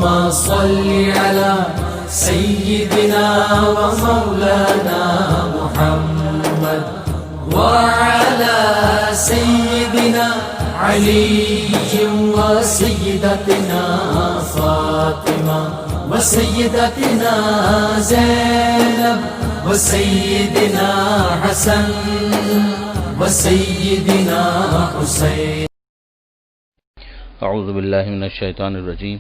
صل على سيدنا ومولانا محمد وعلى سيدنا علي وسيدتنا فاطمة وسيدتنا زينب وسيدنا حسن وسيدنا حسين. اعوذ باللہ من الشیطان الرجیم.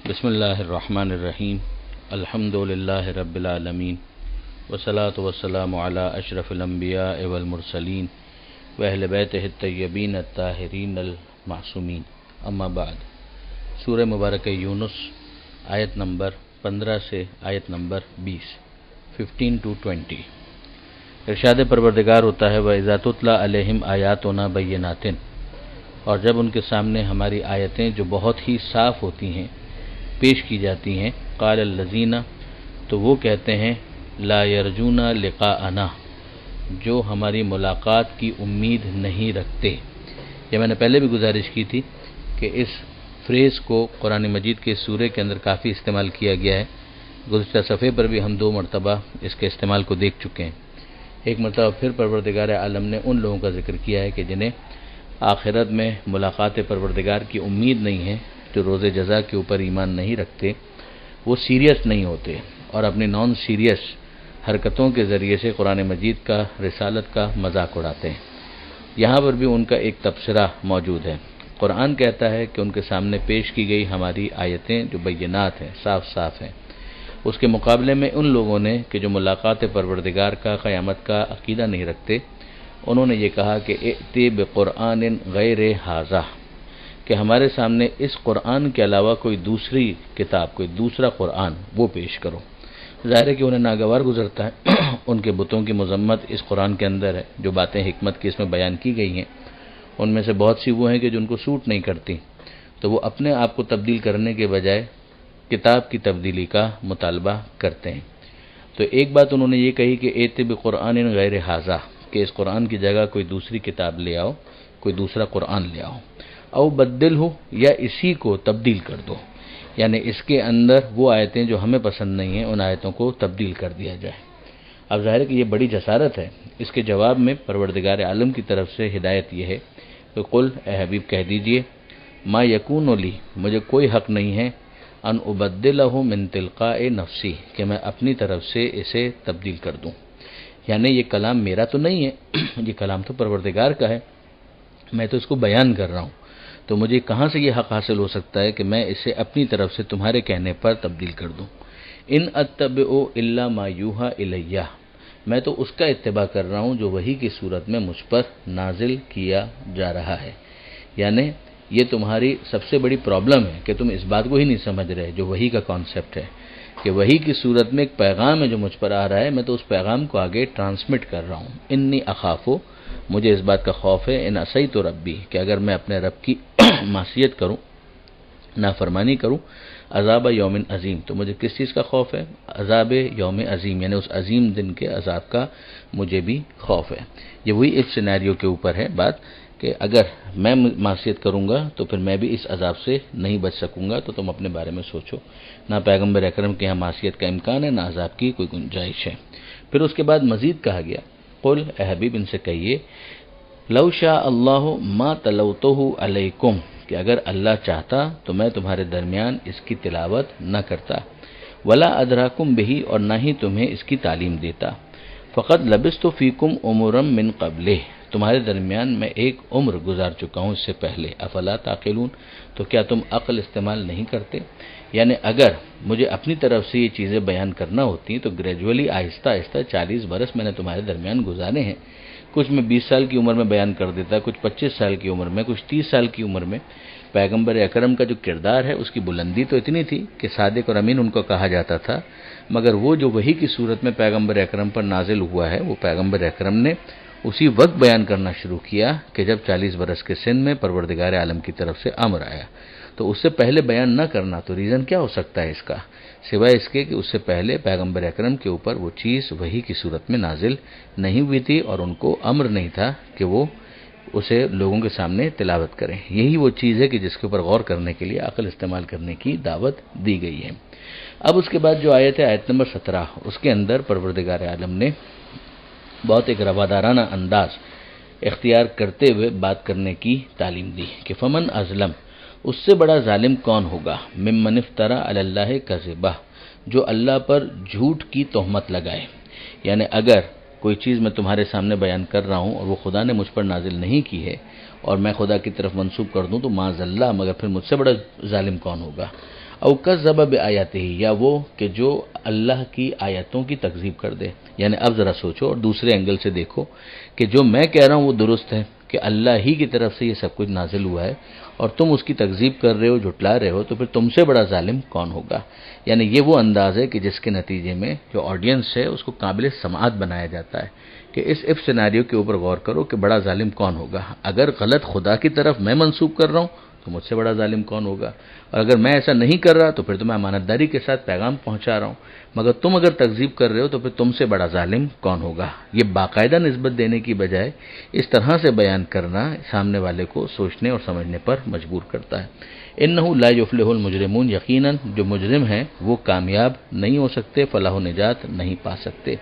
بسم اللہ الرحمن الرحیم. الحمد للہ رب العالمین والصلاة والسلام علی اشرف الانبیاء والمرسلین واہل بیتہ الطیبین الطاہرین المعصومین. اما بعد. سورہ مبارکہ یونس آیت نمبر 15 سے آیت نمبر 20 15 to 20. ارشاد پروردگار ہوتا ہے وَإِذَا تُتْلَى عَلَيْهِمْ آیاتُنَا بَيِّنَاتٍ، اور جب ان کے سامنے ہماری آیتیں جو بہت ہی صاف ہوتی ہیں پیش کی جاتی ہیں، قال الذین، تو وہ کہتے ہیں لا یرجون لقاءنا، جو ہماری ملاقات کی امید نہیں رکھتے. یہ میں نے پہلے بھی گزارش کی تھی کہ اس فریز کو قرآن مجید کے سورے کے اندر کافی استعمال کیا گیا ہے. گزشتہ صفحے پر بھی ہم 2 مرتبہ اس کے استعمال کو دیکھ چکے ہیں. ایک مرتبہ پھر پروردگار عالم نے ان لوگوں کا ذکر کیا ہے کہ جنہیں آخرت میں ملاقات پروردگار کی امید نہیں ہے، جو روز جزا کے اوپر ایمان نہیں رکھتے، وہ سیریس نہیں ہوتے اور اپنی نان سیریس حرکتوں کے ذریعے سے قرآن مجید کا، رسالت کا مذاق اڑاتے ہیں. یہاں پر بھی ان کا ایک تبصرہ موجود ہے. قرآن کہتا ہے کہ ان کے سامنے پیش کی گئی ہماری آیتیں جو بینات ہیں، صاف صاف ہیں. اس کے مقابلے میں ان لوگوں نے کہ جو ملاقات پروردگار کا، قیامت کا عقیدہ نہیں رکھتے، انہوں نے یہ کہا کہ ائتی بقرآن غیر ھذا، کہ ہمارے سامنے اس قرآن کے علاوہ کوئی دوسری کتاب، کوئی دوسرا قرآن وہ پیش کرو. ظاہر ہے کہ انہیں ناگوار گزرتا ہے. ان کے بتوں کی مذمت اس قرآن کے اندر ہے. جو باتیں حکمت کی اس میں بیان کی گئی ہیں ان میں سے بہت سی وہ ہیں کہ جو ان کو سوٹ نہیں کرتی، تو وہ اپنے آپ کو تبدیل کرنے کے بجائے کتاب کی تبدیلی کا مطالبہ کرتے ہیں. تو ایک بات انہوں نے یہ کہی کہ ائتی بقرآن غیر ھذا، کہ اس قرآن کی جگہ کوئی دوسری کتاب لے آؤ، کوئی دوسرا قرآن لے آؤ. او بدل ہو، یا اسی کو تبدیل کر دو، یعنی اس کے اندر وہ آیتیں جو ہمیں پسند نہیں ہیں ان آیتوں کو تبدیل کر دیا جائے. اب ظاہر ہے کہ یہ بڑی جسارت ہے. اس کے جواب میں پروردگار عالم کی طرف سے ہدایت یہ ہے کہ قل، اے حبیب کہہ دیجئے، ما یکون لی، مجھے کوئی حق نہیں ہے، ان ابدلہ من تلقاء نفسی، کہ میں اپنی طرف سے اسے تبدیل کر دوں. یعنی یہ کلام میرا تو نہیں ہے، یہ کلام تو پروردگار کا ہے، میں تو اس کو بیان کر رہا ہوں. تو مجھے کہاں سے یہ حق حاصل ہو سکتا ہے کہ میں اسے اپنی طرف سے تمہارے کہنے پر تبدیل کر دوں. ان اتبع الا ما یوحى الی، میں تو اس کا اتباع کر رہا ہوں جو وحی کی صورت میں مجھ پر نازل کیا جا رہا ہے. یعنی یہ تمہاری سب سے بڑی پرابلم ہے کہ تم اس بات کو ہی نہیں سمجھ رہے جو وحی کا کانسیپٹ ہے، کہ وحی کی صورت میں ایک پیغام ہے جو مجھ پر آ رہا ہے، میں تو اس پیغام کو آگے ٹرانسمٹ کر رہا ہوں. انی اخافو، مجھے اس بات کا خوف ہے، ان عصیت ربی، کہ اگر میں اپنے رب کی معصیت کروں، نافرمانی کروں، عذاب یوم عظیم، تو مجھے کس چیز کا خوف ہے؟ عذاب یوم عظیم، یعنی اس عظیم دن کے عذاب کا مجھے بھی خوف ہے. یہ وہی ایک سینیریو کے اوپر ہے بات کہ اگر میں معصیت کروں گا تو پھر میں بھی اس عذاب سے نہیں بچ سکوں گا. تو تم اپنے بارے میں سوچو. نہ پیغمبر اکرم کے یہاں معصیت کا امکان ہے، نہ عذاب کی کوئی گنجائش ہے. پھر اس کے بعد مزید کہا گیا قل، اے حبیب ان سے کہیے، لو شاء اللہ ما تلوتہ علیکم، کہ اگر اللہ چاہتا تو میں تمہارے درمیان اس کی تلاوت نہ کرتا، ولا ادراکم بہ، اور نہ ہی تمہیں اس کی تعلیم دیتا، فقد لبثت فیکم عمرا من قبلہ، تمہارے درمیان میں ایک عمر گزار چکا ہوں اس سے پہلے، افلا تعقلون، تو کیا تم عقل استعمال نہیں کرتے؟ یعنی اگر مجھے اپنی طرف سے یہ چیزیں بیان کرنا ہوتی تو گریجولی آہستہ آہستہ 40 برس میں نے تمہارے درمیان گزارے ہیں. کچھ میں 20 سال کی عمر میں بیان کر دیتا، کچھ 25 سال کی عمر میں، کچھ 30 سال کی عمر میں. پیغمبر اکرم کا جو کردار ہے اس کی بلندی تو اتنی تھی کہ صادق اور امین ان کو کہا جاتا تھا، مگر وہ جو وحی کی صورت میں پیغمبر اکرم پر نازل ہوا ہے وہ پیغمبر اکرم نے اسی وقت بیان کرنا شروع کیا کہ جب 40 برس کے سن میں پروردگار عالم کی طرف سے امر آیا. تو اس سے پہلے بیان نہ کرنا تو ریزن کیا ہو سکتا ہے اس کا، سوائے اس کے کہ اس سے پہلے پیغمبر اکرم کے اوپر وہ چیز وحی کی صورت میں نازل نہیں ہوئی تھی اور ان کو امر نہیں تھا کہ وہ اسے لوگوں کے سامنے تلاوت کریں۔ یہی وہ چیز ہے کہ جس کے اوپر غور کرنے کے لیے عقل استعمال کرنے کی دعوت دی گئی ہے۔ اب اس کے بعد جو آیت ہے، آیت نمبر 17، اس کے اندر پروردگار عالم نے بہت ایک روادارانہ انداز اختیار کرتے ہوئے بات کرنے کی تعلیم دی کہ فمن ازلم، اس سے بڑا ظالم کون ہوگا، ممن افترا علی اللہ کذبہ، جو اللہ پر جھوٹ کی تہمت لگائے۔ یعنی اگر کوئی چیز میں تمہارے سامنے بیان کر رہا ہوں اور وہ خدا نے مجھ پر نازل نہیں کی ہے اور میں خدا کی طرف منسوب کر دوں تو معاذ اللہ، مگر پھر مجھ سے بڑا ظالم کون ہوگا۔ او کذب بآیاتہ، یا وہ کہ جو اللہ کی آیتوں کی تکذیب کر دے۔ یعنی اب ذرا سوچو اور دوسرے اینگل سے دیکھو کہ جو میں کہہ رہا ہوں وہ درست ہے کہ اللہ ہی کی طرف سے یہ سب کچھ نازل ہوا ہے اور تم اس کی تکذیب کر رہے ہو، جھٹلا رہے ہو، تو پھر تم سے بڑا ظالم کون ہوگا۔ یعنی یہ وہ انداز ہے کہ جس کے نتیجے میں جو آڈینس ہے اس کو قابل سماعت بنایا جاتا ہے کہ اس اف سیناریو کے اوپر غور کرو کہ بڑا ظالم کون ہوگا۔ اگر غلط خدا کی طرف میں منسوب کر رہا ہوں تو مجھ سے بڑا ظالم کون ہوگا، اور اگر میں ایسا نہیں کر رہا تو پھر تو میں امانت داری کے ساتھ پیغام پہنچا رہا ہوں، مگر تم اگر تکذیب کر رہے ہو تو پھر تم سے بڑا ظالم کون ہوگا۔ یہ باقاعدہ نسبت دینے کی بجائے اس طرح سے بیان کرنا سامنے والے کو سوچنے اور سمجھنے پر مجبور کرتا ہے۔ انہ لا یفلح المجرمون، یقیناً جو مجرم ہیں وہ کامیاب نہیں ہو سکتے، فلاح و نجات نہیں پا سکتے۔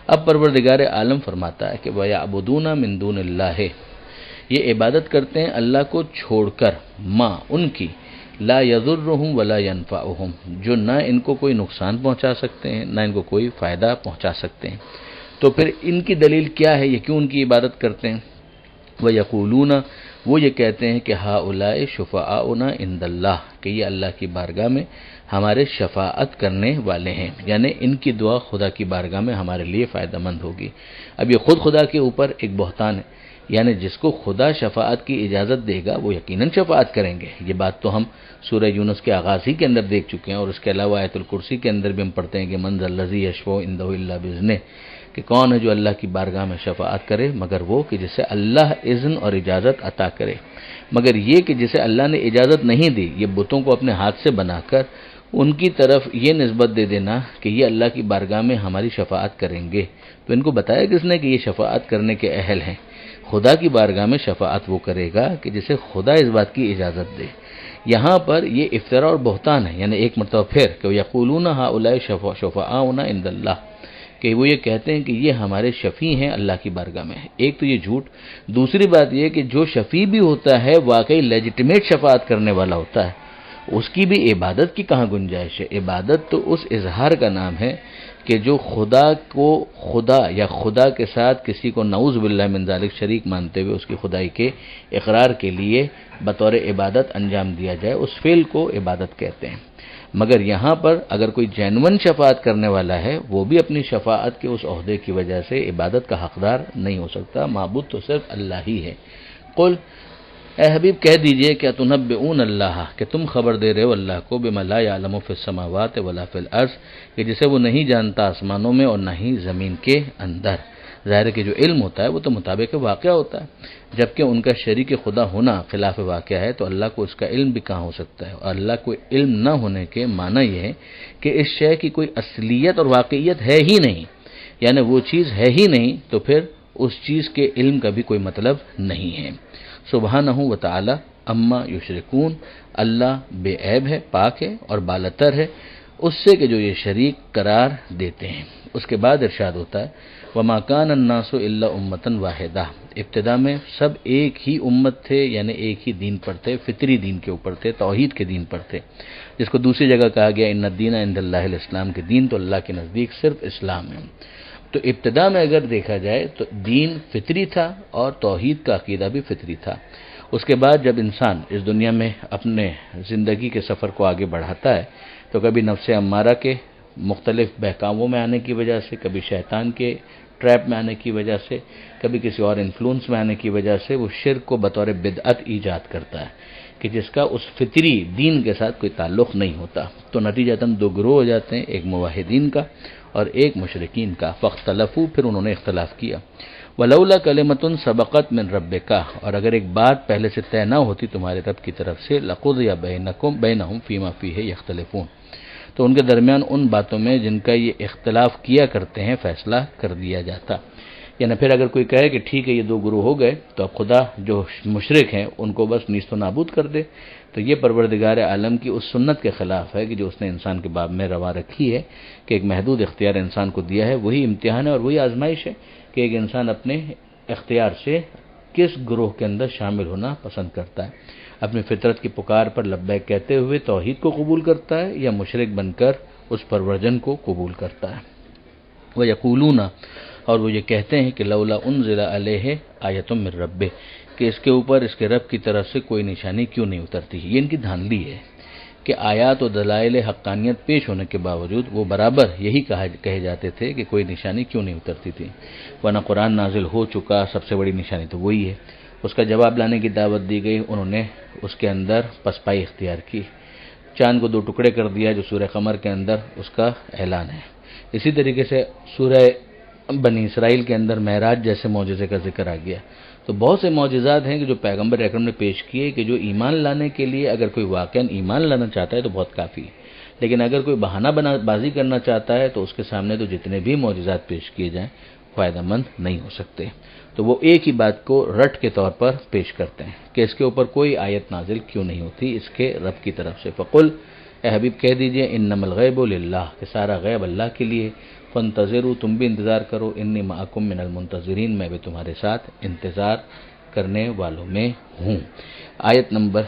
اب پروردگار عالم فرماتا ہے کہ وَيَعْبُدُونَ مِن دُونِ اللَّهِ، یہ عبادت کرتے ہیں اللہ کو چھوڑ کر، ماں ان کی، لا یضرہم ولا ینفعہم، جو نہ ان کو کوئی نقصان پہنچا سکتے ہیں نہ ان کو کوئی فائدہ پہنچا سکتے ہیں۔ تو پھر ان کی دلیل کیا ہے، یہ کیوں ان کی عبادت کرتے ہیں؟ وَيَقُولُونَ، وہ یہ کہتے ہیں کہ ہؤلاء شفعاؤنا عند اللہ، کہ یہ اللہ کی بارگاہ میں ہمارے شفاعت کرنے والے ہیں، یعنی ان کی دعا خدا کی بارگاہ میں ہمارے لیے فائدہ مند ہوگی۔ اب یہ خود خدا کے اوپر ایک بہتان ہے، یعنی جس کو خدا شفاعت کی اجازت دے گا وہ یقیناً شفاعت کریں گے۔ یہ بات تو ہم سورہ یونس کے آغاز ہی کے اندر دیکھ چکے ہیں، اور اس کے علاوہ آیت الکرسی کے اندر بھی ہم پڑھتے ہیں کہ من ذا الذی یشفع عنده الا باذنہ، کہ کون ہے جو اللہ کی بارگاہ میں شفاعت کرے مگر وہ کہ جسے اللہ اذن اور اجازت عطا کرے۔ مگر یہ کہ جسے اللہ نے اجازت نہیں دی، یہ بتوں کو اپنے ہاتھ سے بنا کر ان کی طرف یہ نسبت دے دینا کہ یہ اللہ کی بارگاہ میں ہماری شفاعت کریں گے، تو ان کو بتایا کس نے کہ یہ شفاعت کرنے کے اہل ہیں؟ خدا کی بارگاہ میں شفاعت وہ کرے گا کہ جسے خدا اس بات کی اجازت دے۔ یہاں پر یہ افتراء اور بہتان ہے، یعنی ایک مرتبہ پھر کہ یقولون ہؤلاء شفعاؤنا عند اللہ، کہ وہ یہ کہتے ہیں کہ یہ ہمارے شفیع ہیں اللہ کی بارگاہ میں۔ ایک تو یہ جھوٹ، دوسری بات یہ کہ جو شفیع بھی ہوتا ہے واقعی لیجٹمیٹ شفاعت کرنے والا ہوتا ہے، اس کی بھی عبادت کی کہاں گنجائش ہے؟ عبادت تو اس اظہار کا نام ہے کہ جو خدا کو خدا یا خدا کے ساتھ کسی کو نعوذ باللہ من ذالک شریک مانتے ہوئے اس کی خدائی کے اقرار کے لیے بطور عبادت انجام دیا جائے، اس فعل کو عبادت کہتے ہیں۔ مگر یہاں پر اگر کوئی جینون شفاعت کرنے والا ہے وہ بھی اپنی شفاعت کے اس عہدے کی وجہ سے عبادت کا حقدار نہیں ہو سکتا، معبود تو صرف اللہ ہی ہے۔ قل، اے حبیب کہہ دیجئے کہ تنبئون اللہ، کہ تم خبر دے رہے ہو اللہ کو، بما لا یعلم فی السماوات ولا فی الارض، کہ جسے وہ نہیں جانتا آسمانوں میں اور نہ ہی زمین کے اندر۔ ظاہر ہے کہ جو علم ہوتا ہے وہ تو مطابق واقعہ ہوتا ہے، جبکہ ان کا شریک خدا ہونا خلاف واقعہ ہے، تو اللہ کو اس کا علم بھی کہاں ہو سکتا ہے؟ اور اللہ کو علم نہ ہونے کے معنی یہ ہے کہ اس شے کی کوئی اصلیت اور واقعیت ہے ہی نہیں، یعنی وہ چیز ہے ہی نہیں، تو پھر اس چیز کے علم کا بھی کوئی مطلب نہیں ہے۔ سبحانہ و تعالی اما یشرکون، اللہ بے عیب ہے، پاک ہے اور بالاتر ہے اس سے کہ جو یہ شریک قرار دیتے ہیں۔ اس کے بعد ارشاد ہوتا ہے وما کان الناس الا امۃ واحدہ، ابتدا میں سب ایک ہی امت تھے، یعنی ایک ہی دین پر تھے، فطری دین کے اوپر تھے، توحید کے دین پر تھے، جس کو دوسری جگہ کہا گیا ان الدین عند اللہ الاسلام، کہ دین تو اللہ کے نزدیک صرف اسلام ہے۔ تو ابتدا میں اگر دیکھا جائے تو دین فطری تھا اور توحید کا عقیدہ بھی فطری تھا۔ اس کے بعد جب انسان اس دنیا میں اپنے زندگی کے سفر کو آگے بڑھاتا ہے تو کبھی نفس امارہ کے مختلف بہکاووں میں آنے کی وجہ سے، کبھی شیطان کے ٹریپ میں آنے کی وجہ سے، کبھی کسی اور انفلوئنس میں آنے کی وجہ سے وہ شرک کو بطور بدعت ایجاد کرتا ہے کہ جس کا اس فطری دین کے ساتھ کوئی تعلق نہیں ہوتا، تو نتیجتاً دو گروہ ہو جاتے ہیں، ایک موحدین کا اور ایک مشرکین کا۔ فاختلفوا، پھر انہوں نے اختلاف کیا۔ ولولا کلمۃ سبقت من ربک، اور اگر ایک بات پہلے سے طے نہ ہوتی تمہارے رب کی طرف سے، لقضی بینہم فیما فیہ یختلفون، تو ان کے درمیان ان باتوں میں جن کا یہ اختلاف کیا کرتے ہیں فیصلہ کر دیا جاتا۔ یعنی پھر اگر کوئی کہے کہ ٹھیک ہے یہ دو گروہ ہو گئے تو اب خدا جو مشرک ہیں ان کو بس نیست و نابود کر دے، تو یہ پروردگار عالم کی اس سنت کے خلاف ہے کہ جو اس نے انسان کے باب میں روا رکھی ہے کہ ایک محدود اختیار انسان کو دیا ہے، وہی امتحان ہے اور وہی آزمائش ہے کہ ایک انسان اپنے اختیار سے کس گروہ کے اندر شامل ہونا پسند کرتا ہے، اپنی فطرت کی پکار پر لبیک کہتے ہوئے توحید کو قبول کرتا ہے یا مشرک بن کر اس پرورجن کو قبول کرتا ہے۔ وَيَقُولُونَ، اور وہ یہ کہتے ہیں کہ لولا انزل علیہ آیۃ من ربہ، کہ اس کے اوپر اس کے رب کی طرف سے کوئی نشانی کیوں نہیں اترتی۔ یہ ان کی دھاندلی ہے کہ آیات و دلائل حقانیت پیش ہونے کے باوجود وہ برابر یہی کہے جاتے تھے کہ کوئی نشانی کیوں نہیں اترتی تھی، ورنہ قرآن نازل ہو چکا، سب سے بڑی نشانی تو وہی ہے۔ اس کا جواب لانے کی دعوت دی گئی، انہوں نے اس کے اندر پسپائی اختیار کی، چاند کو دو ٹکڑے کر دیا جو سورہ قمر کے اندر اس کا اعلان ہے۔ اسی طریقے سے سورہ بنی اسرائیل کے اندر معراج جیسے معجزے کا ذکر آ گیا۔ تو بہت سے معجزات ہیں کہ جو پیغمبر اکرم نے پیش کیے کہ جو ایمان لانے کے لیے اگر کوئی واقعاً ایمان لانا چاہتا ہے تو بہت کافی ہے، لیکن اگر کوئی بہانہ بازی کرنا چاہتا ہے تو اس کے سامنے تو جتنے بھی معجزات پیش کیے جائیں فائدہ مند نہیں ہو سکتے۔ تو وہ ایک ہی بات کو رٹ کے طور پر پیش کرتے ہیں کہ اس کے اوپر کوئی آیت نازل کیوں نہیں ہوتی اس کے رب کی طرف سے۔ فقل، اے حبیب کہہ دیجئے، انما الغیب للہ، کہ سارا غیب اللہ کے لیے، فانتظروا، تم بھی انتظار کرو، انی معکم من المنتظرین، میں بھی تمہارے ساتھ انتظار کرنے والوں میں ہوں۔ آیت نمبر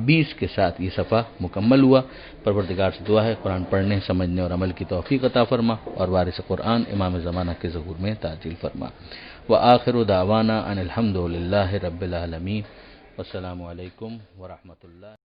20 کے ساتھ یہ صفحہ مکمل ہوا۔ پروردگار سے دعا ہے قرآن پڑھنے، سمجھنے اور عمل کی توفیق عطا فرما، اور وارث قرآن امام زمانہ کے ظہور میں تعجیل فرما۔ وآخر دعوانا ان الحمد للہ رب العالمین، والسلام علیکم ورحمۃ اللہ۔